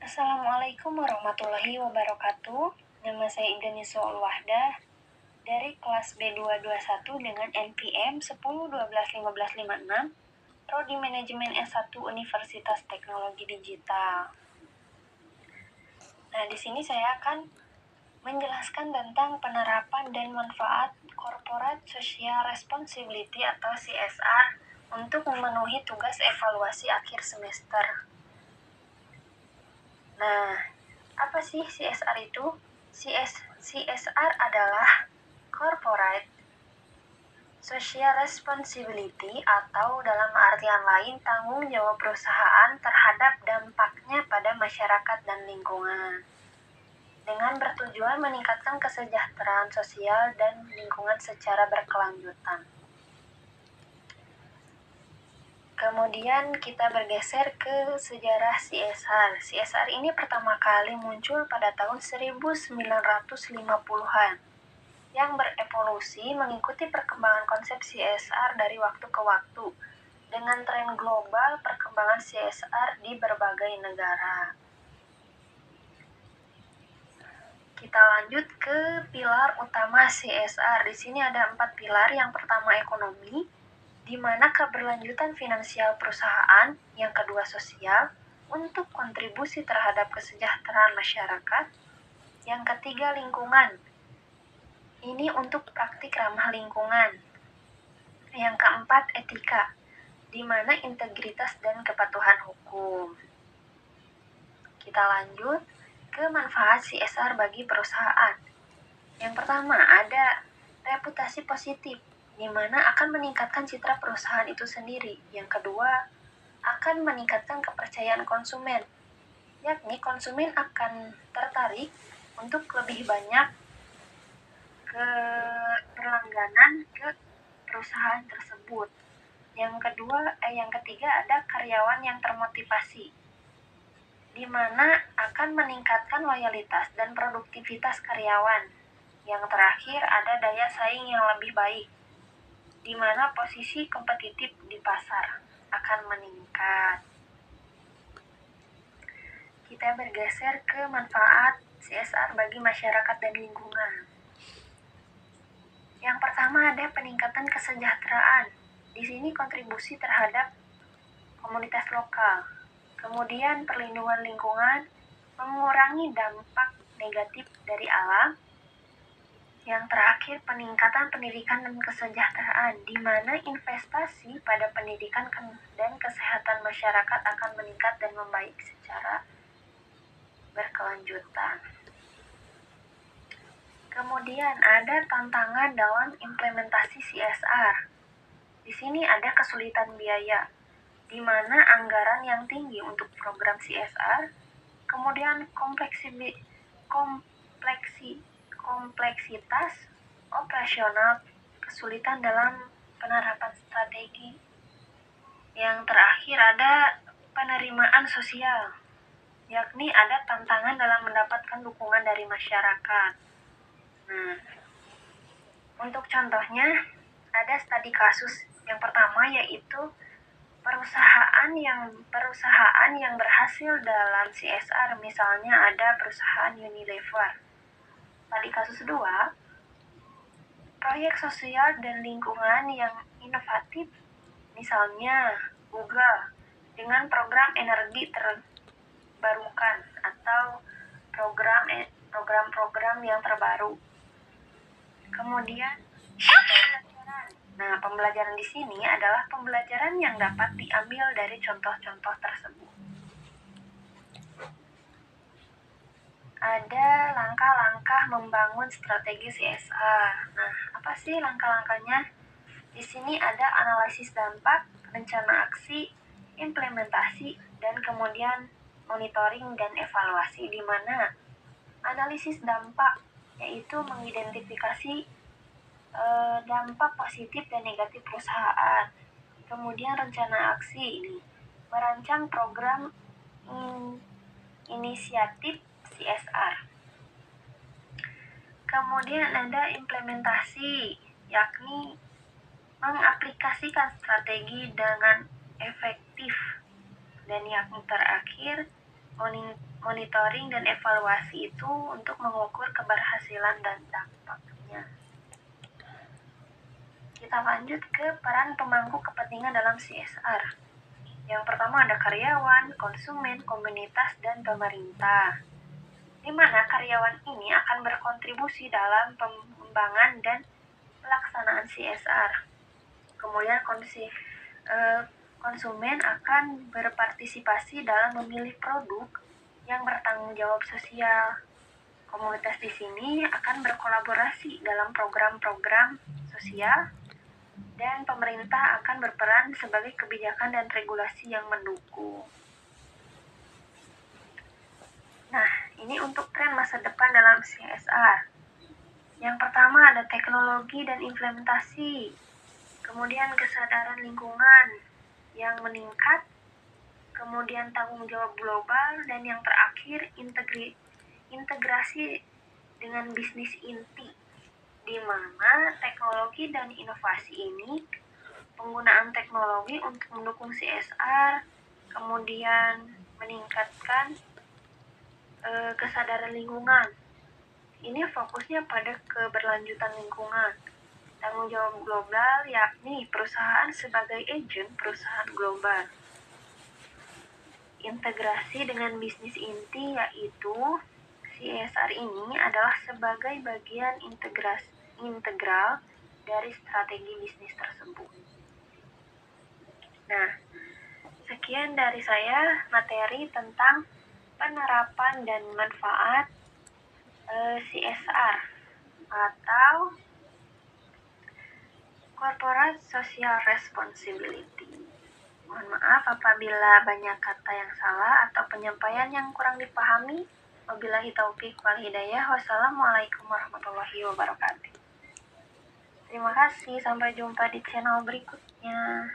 Assalamualaikum warahmatullahi wabarakatuh. Nama saya Indonesia Ulwahdah dari kelas B221 dengan NPM 10121556, Prodi Manajemen S1 Universitas Teknologi Digital. Nah, di sini saya akan menjelaskan tentang penerapan dan manfaat Corporate Social Responsibility atau CSR untuk memenuhi tugas evaluasi akhir semester. Nah, apa sih CSR itu? CSR adalah Corporate Social Responsibility atau dalam artian lain tanggung jawab perusahaan terhadap dampaknya pada masyarakat dan lingkungan dengan bertujuan meningkatkan kesejahteraan sosial dan lingkungan secara berkelanjutan. Kemudian kita bergeser ke sejarah CSR. CSR ini pertama kali muncul pada tahun 1950-an yang berevolusi mengikuti perkembangan konsep CSR dari waktu ke waktu dengan tren global perkembangan CSR di berbagai negara. Kita lanjut ke pilar utama CSR. Di sini ada 4 pilar. Yang pertama ekonomi, di mana keberlanjutan finansial perusahaan, yang kedua sosial, untuk kontribusi terhadap kesejahteraan masyarakat, yang ketiga lingkungan, ini untuk praktik ramah lingkungan, yang keempat etika, di mana integritas dan kepatuhan hukum. Kita lanjut ke manfaat CSR bagi perusahaan. Yang pertama ada reputasi positif, di mana akan meningkatkan citra perusahaan itu sendiri. Yang kedua, akan meningkatkan kepercayaan konsumen, yakni konsumen akan tertarik untuk lebih banyak berlangganan ke perusahaan tersebut. Yang ketiga ada karyawan yang termotivasi, di mana akan meningkatkan loyalitas dan produktivitas karyawan. Yang terakhir ada daya saing yang lebih baik, di mana posisi kompetitif di pasar akan meningkat. Kita bergeser ke manfaat CSR bagi masyarakat dan lingkungan. Yang pertama ada peningkatan kesejahteraan. Di sini kontribusi terhadap komunitas lokal. Kemudian perlindungan lingkungan, mengurangi dampak negatif dari alam. Yang terakhir peningkatan pendidikan dan kesejahteraan, di mana investasi pada pendidikan dan kesehatan masyarakat akan meningkat dan membaik secara berkelanjutan. Kemudian ada tantangan dalam implementasi CSR. Di sini ada kesulitan biaya, di mana anggaran yang tinggi untuk program CSR, kemudian kompleksitas operasional, kesulitan dalam penerapan strategi. Yang terakhir ada penerimaan sosial, yakni ada tantangan dalam mendapatkan dukungan dari masyarakat. Nah, untuk contohnya ada studi kasus. Yang pertama yaitu perusahaan yang berhasil dalam CSR, misalnya ada perusahaan Unilever. Studi kasus 2, proyek sosial dan lingkungan yang inovatif, misalnya Google dengan program energi terbarukan atau program-program yang terbaru. Kemudian pembelajaran di sini adalah pembelajaran yang dapat diambil dari contoh-contoh tersebut. Ada langkah-langkah membangun strategi CSR. Nah, apa sih langkah-langkahnya? Di sini ada analisis dampak, rencana aksi, implementasi, dan kemudian monitoring dan evaluasi, di mana analisis dampak yaitu mengidentifikasi dampak positif dan negatif perusahaan. Kemudian rencana aksi ini merancang program inisiatif CSR. Kemudian ada implementasi, yakni mengaplikasikan strategi dengan efektif. Dan yang terakhir monitoring dan evaluasi itu untuk mengukur keberhasilan dan dampaknya. Kita lanjut ke peran pemangku kepentingan dalam CSR. Yang pertama ada karyawan, konsumen, komunitas, dan pemerintah, di mana karyawan ini akan berkontribusi dalam pengembangan dan pelaksanaan CSR. Kemudian konsumen akan berpartisipasi dalam memilih produk yang bertanggung jawab sosial. Komunitas di sini akan berkolaborasi dalam program-program sosial, dan pemerintah akan berperan sebagai kebijakan dan regulasi yang mendukung. Nah, ini untuk tren masa depan dalam CSR. Yang pertama ada teknologi dan implementasi, kemudian kesadaran lingkungan yang meningkat, kemudian tanggung jawab global, dan yang terakhir integrasi dengan bisnis inti, di mana teknologi dan inovasi ini, penggunaan teknologi untuk mendukung CSR, kemudian meningkatkan kesadaran lingkungan. Ini fokusnya pada keberlanjutan lingkungan. Tanggung jawab global yakni perusahaan sebagai agen perusahaan global. Integrasi dengan bisnis inti yaitu CSR ini adalah sebagai bagian integral dari strategi bisnis tersebut. Nah, sekian dari saya materi tentang penerapan dan manfaat CSR atau Corporate Social Responsibility. Mohon maaf apabila banyak kata yang salah atau penyampaian yang kurang dipahami. Wabillahi taufiq wal hidayah. Wassalamualaikum warahmatullahi wabarakatuh. Terima kasih, sampai jumpa di channel berikutnya.